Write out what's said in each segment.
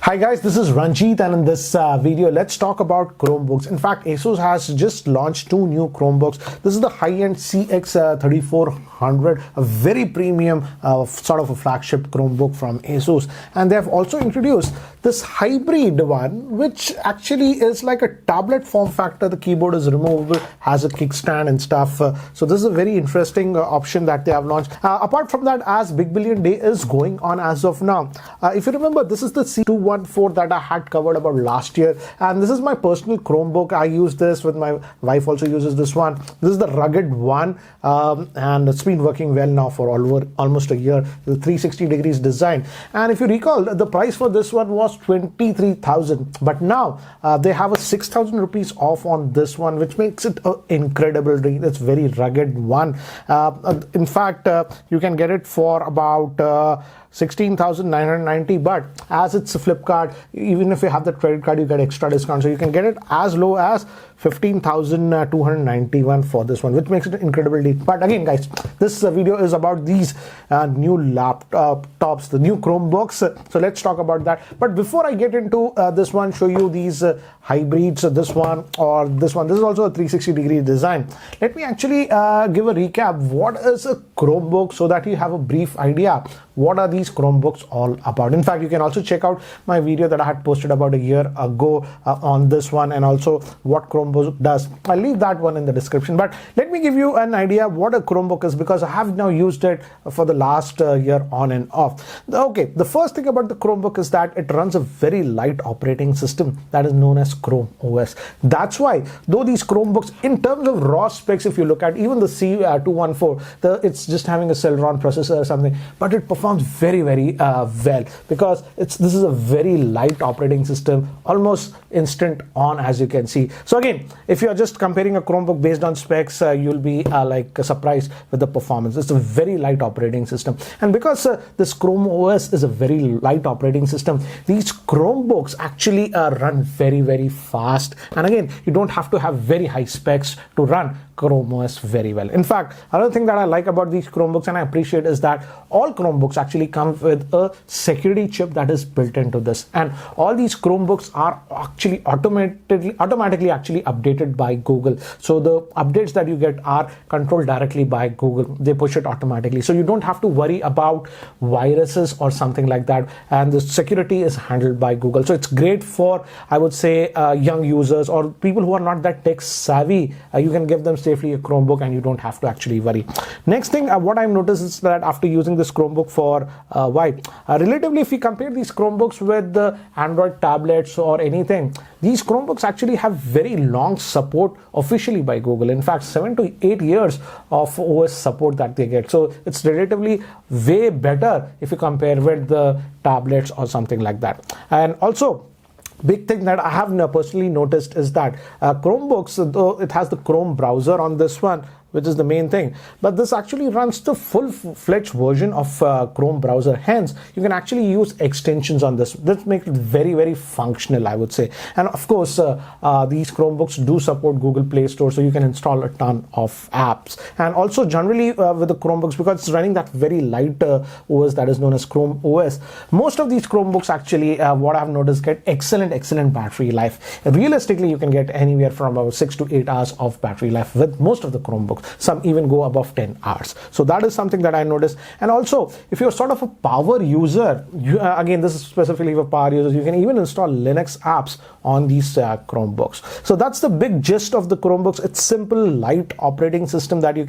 Hi guys, this is Ranjit, and in this video let's talk about Chromebooks. In fact, Asus has just launched two new Chromebooks. This is the high-end CX3400, a very premium sort of a flagship Chromebook from Asus, and they have also introduced this hybrid one, which actually is like a tablet form factor. The keyboard is removable, has a kickstand and stuff. So this is a very interesting option that they have launched. Apart from that, as Big Billion Day is going on as of now, if you remember, this is the C214 that I had covered about last year, and this is my personal Chromebook. I use this with my wife, also uses this one. This is the rugged one, and it's been working well now for almost a year. The 360 degrees design, and if you recall, the price for this one was 23,000, but now they have a 6,000 rupees off on this one, which makes it an incredible deal. It's very rugged one. In fact, you can get it for about 16,990, but as it's a Flipkart, even if you have the credit card, you get extra discount, so you can get it as low as 15,291 for this one, which makes it an incredible deal. But again, guys, this video is about these new laptops, the new Chromebooks, so let's talk about that. But before I get into this one, show you these hybrids, this one or this one. This is also a 360 degree design. Let me actually give a recap. What is a Chromebook, so that you have a brief idea what are these Chromebooks all about. In fact, you can also check out my video that I had posted about a year ago on this one, and also what Chromebook does. I'll leave that one in the description, but let me give you an idea what a Chromebook is, because I have now used it for the last year on and off. Okay, the first thing about the Chromebook is that it runs a very light operating system that is known as Chrome OS. That's why, though these Chromebooks, in terms of raw specs, if you look at even the C214, it's just having a Celeron processor or something, but it performs very well, because this is a very light operating system, almost instant on, as you can see. So again, if you're just comparing a Chromebook based on specs, you'll be surprised with the performance. It's a very light operating system, and because this Chrome OS is a very light operating system, these Chromebooks actually run very fast, and again, you don't have to have very high specs to run Chrome OS very well. In fact, another thing that I like about these Chromebooks and I appreciate is that all Chromebooks actually come with a security chip that is built into this, and all these Chromebooks are actually automatically updated by Google. So the updates that you get are controlled directly by Google. They push it automatically, so you don't have to worry about viruses or something like that, and the security is handled by Google. So it's great for, I would say, young users or people who are not that tech savvy. You can give them safely a Chromebook and you don't have to actually worry. Next thing, what I've noticed is that after using this Chromebook for a while, relatively, if we compare these Chromebooks with the Android tablets or anything, these Chromebooks actually have very long support officially by Google. In fact, 7 to 8 years of OS support that they get. So it's relatively way better if you compare with the tablets or something like that. And also, big thing that I have personally noticed is that Chromebooks, though it has the Chrome browser on this one, which is the main thing, but this actually runs the full-fledged version of Chrome browser. Hence, you can actually use extensions on this. This makes it very functional, I would say. And of course, these Chromebooks do support Google Play Store, so you can install a ton of apps. And also, generally with the Chromebooks, because it's running that very light OS that is known as Chrome OS, most of these Chromebooks actually, what I've noticed, get excellent battery life. Realistically, you can get anywhere from about 6 to 8 hours of battery life with most of the Chromebooks. Some even go above 10 hours. So that is something that I noticed. And also, if you're sort of a power user, again, this is specifically for power users, you can even install Linux apps on these Chromebooks. So that's the big gist of the Chromebooks. It's simple, light operating system that you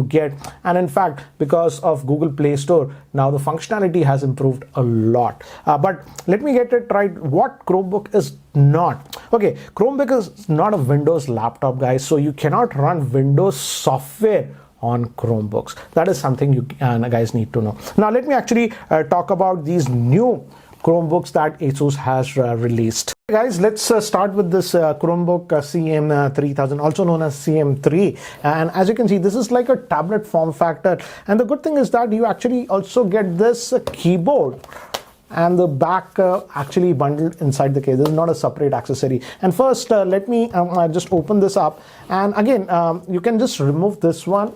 get. And in fact, because of Google Play Store, now the functionality has improved a lot. But let me get it right. What Chromebook is not. Okay, Chromebook is not a Windows laptop, guys, so you cannot run Windows software on Chromebooks. That is something you guys need to know. Now let me actually talk about these new Chromebooks that Asus has released. Guys, let's start with this Chromebook CM3000, also known as CM3, and as you can see, this is like a tablet form factor, and the good thing is that you actually also get this keyboard and the back actually bundled inside the case. This is not a separate accessory. And first, let me just open this up, and again, you can just remove this one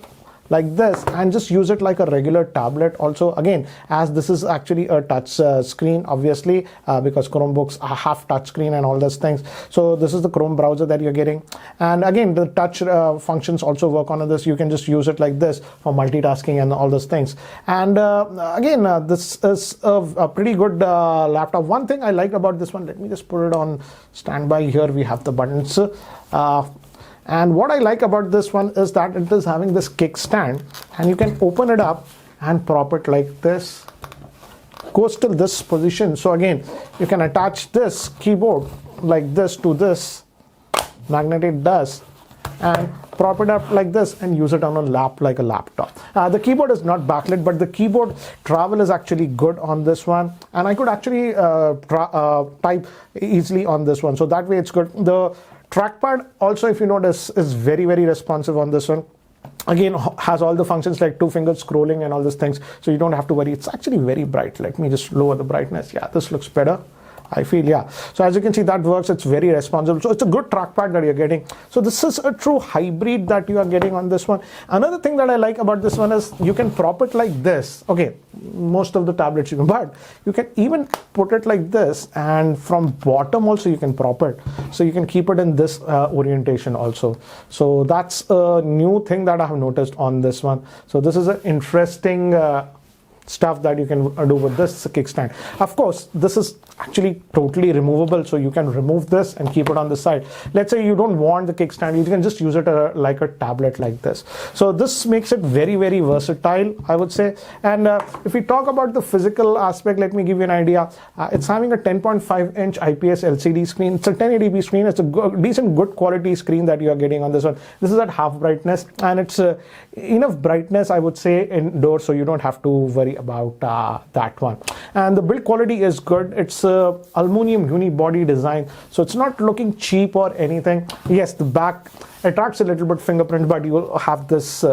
like this and just use it like a regular tablet. Also, again, as this is actually a touch screen, obviously, because Chromebooks have touch screen and all those things. So this is the Chrome browser that you're getting, and again, the touch functions also work on this. You can just use it like this for multitasking and all those things. And again, this is a pretty good laptop. One thing I like about this one, let me just put it on standby. Here we have the buttons, and what I like about this one is that it is having this kickstand, and you can open it up and prop it like this, goes to this position. So again, you can attach this keyboard like this to this magnetic dust and prop it up like this and use it on a lap like a laptop. The keyboard is not backlit, but the keyboard travel is actually good on this one, and I could actually type easily on this one, so that way it's good. The trackpad also, if you notice, is very responsive on this one. Again, has all the functions like 2-finger scrolling and all these things, so you don't have to worry. It's actually very bright. Let me just lower the brightness. Yeah, this looks better, I feel. Yeah, so as you can see, that works. It's very responsive, so it's a good trackpad that you're getting. So this is a true hybrid that you are getting on this one. Another thing that I like about this one is you can prop it like this. Okay, most of the tablets you can, but you can even put it like this, and from bottom also you can prop it, so you can keep it in this orientation also. So that's a new thing that I have noticed on this one. So this is an interesting stuff that you can do with this kickstand. Of course, this is actually totally removable, so you can remove this and keep it on the side. Let's say you don't want the kickstand, you can just use it like a tablet like this. So this makes it very versatile, I would say. And if we talk about the physical aspect, let me give you an idea. It's having a 10.5-inch IPS LCD screen. It's a 1080p screen. It's a decent good quality screen that you are getting on this one. This is at half brightness, and it's enough brightness, I would say, indoors, so you don't have to worry about that one. And the build quality is good. It's aluminum unibody design, so it's not looking cheap or anything. Yes, the back attracts a little bit fingerprint, but you will have this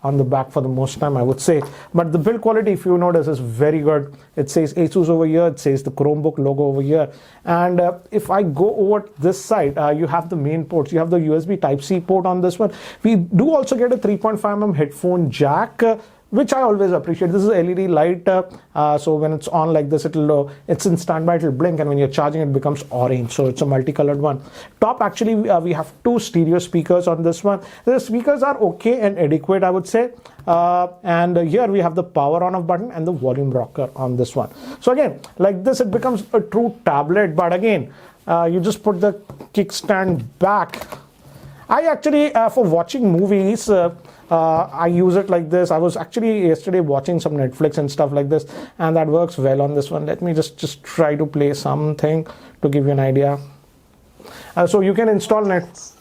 on the back for the most time, I would say. But the build quality, if you notice, is very good. It says Asus over here, it says the Chromebook logo over here. And if I go over this side, you have the main ports. You have the USB Type-C port on this one. We do also get a 3.5mm headphone jack, which I always appreciate. This is a LED light, so when it's on like this, it's in standby, it'll blink, and when you're charging, it becomes orange. So it's a multicolored one. Top, actually, we have 2 stereo speakers on this one. The speakers are okay and adequate, I would say. And here we have the power on off button and the volume rocker on this one. So again, like this, it becomes a true tablet. But again, you just put the kickstand back. I actually, for watching movies, I use it like this. I was actually yesterday watching some Netflix and stuff like this, and that works well on this one. Let me just try to play something to give you an idea. So you can install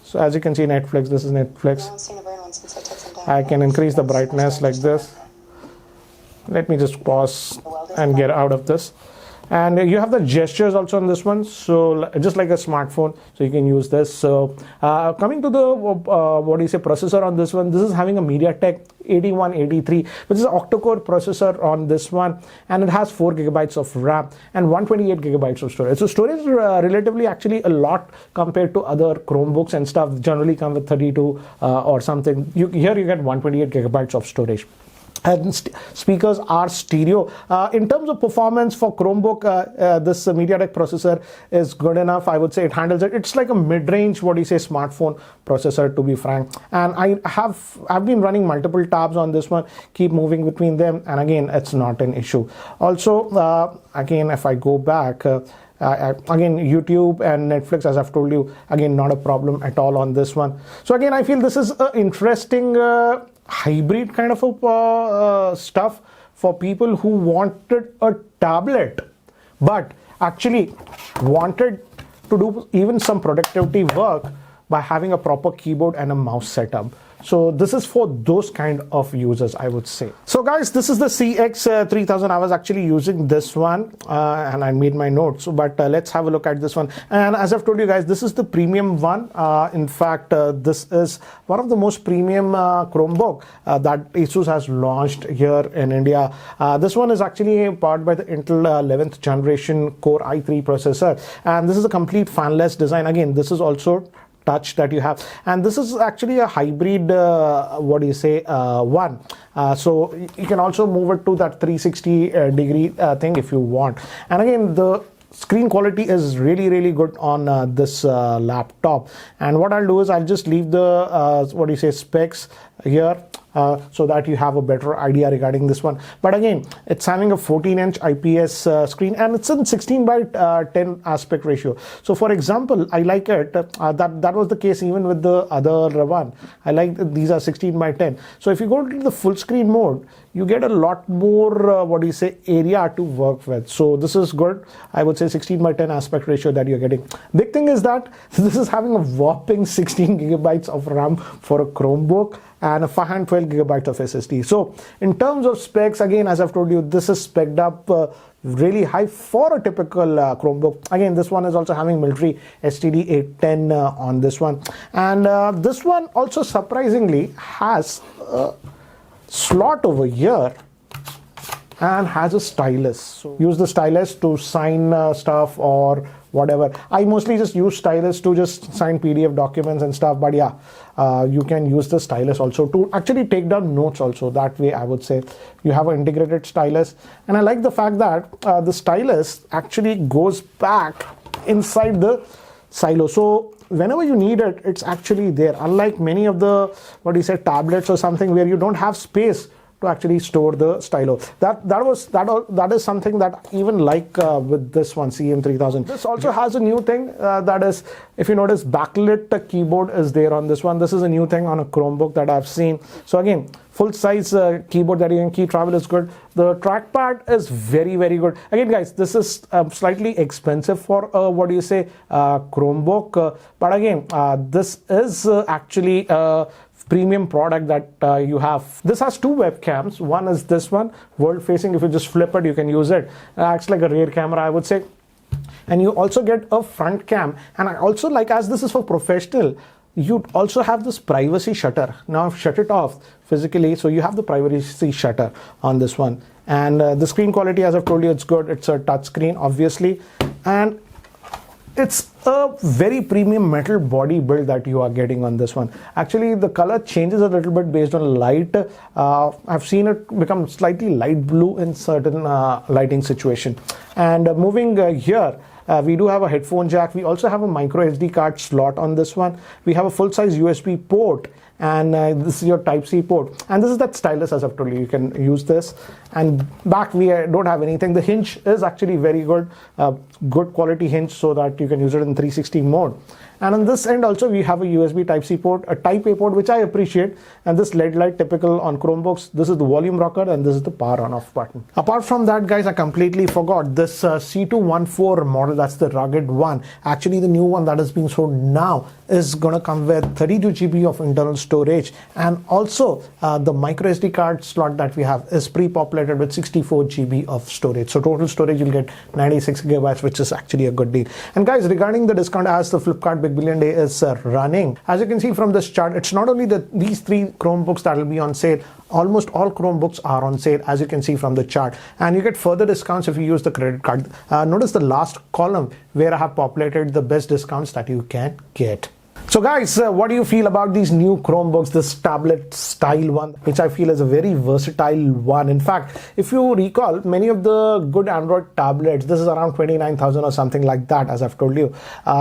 so as you can see, Netflix. This is Netflix. I can increase the brightness like this. Let me just pause and get out of this. And you have the gestures also on this one, so just like a smartphone, so you can use this. So coming to the processor on this one, this is having a MediaTek 8183, which is an octa-core processor on this one, and it has 4 GB of RAM and 128 GB of storage. So storage is relatively actually a lot compared to other Chromebooks and stuff. Generally come with 32 or something. Here you get 128 GB of storage. And speakers are stereo. In terms of performance for Chromebook, this MediaTek processor is good enough. I would say it handles it. It's like a mid-range, smartphone processor, to be frank. And I've been running multiple tabs on this one, keep moving between them, and again, it's not an issue. Also, again, if I go back, again, YouTube and Netflix, as I've told you, again, not a problem at all on this one. So again, I feel this is an interesting hybrid kind of stuff for people who wanted a tablet but actually wanted to do even some productivity work by having a proper keyboard and a mouse setup. So this is for those kind of users, I would say. So guys, this is the CX3000. I was actually using this one and I made my notes, but let's have a look at this one. And as I've told you guys, this is the premium one. In fact, this is one of the most premium Chromebook that Asus has launched here in India. This one is actually powered by the Intel 11th generation Core i3 processor, and this is a complete fanless design. Again, this is also touch that you have. And this is actually a hybrid one. So you can also move it to that 360 degree thing if you want. And again, the screen quality is really good on this laptop. And what I'll do is I'll just leave the specs here, so that you have a better idea regarding this one. But again, it's having a 14-inch IPS screen, and it's in 16:10 aspect ratio. So for example, I like it, that was the case even with the other one. I like that these are 16:10. So if you go to the full screen mode, you get a lot more area to work with. So this is good. I would say 16:10 aspect ratio that you're getting. Big thing is that this is having a whopping 16 gigabytes of RAM for a Chromebook and a 512 gigabytes of SSD. So in terms of specs, again, as I've told you, this is spec'd up really high for a typical Chromebook. Again, this one is also having military STD 810 on this one. And this one also surprisingly has a slot over here and has a stylus. So use the stylus to sign stuff or whatever. I mostly just use stylus to just sign PDF documents and stuff, but yeah, you can use the stylus also to actually take down notes also. That way, I would say you have an integrated stylus. And I like the fact that the stylus actually goes back inside the silo. So whenever you need it, it's actually there. Unlike many of the tablets or something where you don't have space to actually store the stylo. That is something that I even like with this one, CM3000. This also has a new thing, that is, if you notice, backlit keyboard is there on this one. This is a new thing on a Chromebook that I've seen. So again, full size keyboard that you can key travel is good. The trackpad is very good. Again, guys, this is slightly expensive for Chromebook, but again, this is actually premium product that you have. This has two webcams. One is this one, world facing. If you just flip it, you can use it. Acts like a rear camera, I would say. And you also get a front cam. And I also like, as this is for professional, you also have this privacy shutter. Now I've shut it off physically, so you have the privacy shutter on this one. And the screen quality, as I've told you, it's good. It's a touch screen, obviously. And it's a very premium metal body build that you are getting on this one. Actually, the color changes a little bit based on light. I've seen it become slightly light blue in certain lighting situation. And moving here, we do have a headphone jack. We also have a micro SD card slot on this one. We have a full-size USB port, and this is your Type-C port. And this is that stylus, as I've told you. You can use this. And back, we don't have anything. The hinge is actually very good. Good quality hinge, so that you can use it in 360 mode. And on this end also, we have a USB Type-C port, a Type-A port, which I appreciate. And this LED light, typical on Chromebooks. This is the volume rocker, and this is the power on-off button. Apart from that, guys, I completely forgot this C214 model. That's the rugged one. Actually, the new one that is being sold now is going to come with 32 GB of internal storage. And also, the micro SD card slot that we have is pre-populated with 64 GB of storage. So total storage, you'll get 96 gigabytes, which is actually a good deal. And guys, regarding the discount, as the Flipkart Big Billion Day is running, as you can see from this chart, it's not only these three Chromebooks that will be on sale. Almost all Chromebooks are on sale, as you can see from the chart, and you get further discounts if you use the credit card. Notice the last column where I have populated the best discounts that you can get. So guys, what do you feel about these new Chromebooks, this tablet style one, which I feel is a very versatile one. In fact, if you recall, many of the good Android tablets, this is around 29,000 or something like that, as I've told you.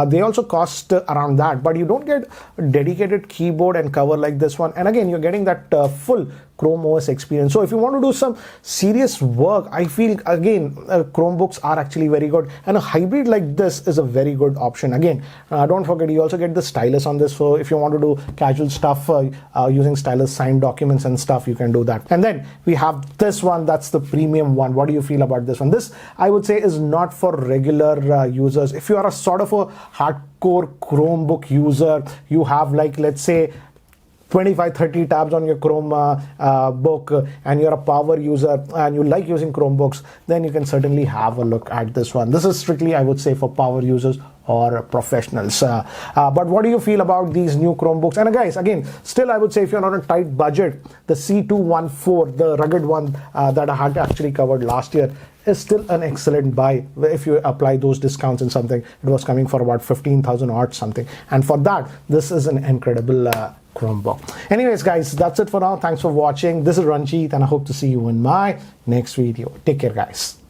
They also cost around that, but you don't get a dedicated keyboard and cover like this one. And again, you're getting that full Chrome OS experience. So if you want to do some serious work, I feel again Chromebooks are actually very good, and a hybrid like this is a very good option. Again, don't forget, you also get the stylus on this, so if you want to do casual stuff using stylus, sign documents and stuff, you can do that. And then we have this one, that's the premium one. What do you feel about this one? This, I would say, is not for regular users. If you are a sort of a hardcore Chromebook user, you have, like, let's say 25-30 tabs on your Chrome book, and you're a power user and you like using Chromebooks, then you can certainly have a look at this one. This is strictly, I would say, for power users or professionals. But what do you feel about these new Chromebooks? And guys, again, still I would say if you're on a tight budget, the C214, the rugged one that I had actually covered last year, is still an excellent buy. If you apply those discounts and something, it was coming for about 15,000 or something. And for that, this is an incredible Chromebook. Anyways, guys, that's it for now. Thanks for watching. This is Ranjit, and I hope to see you in my next video. Take care, guys.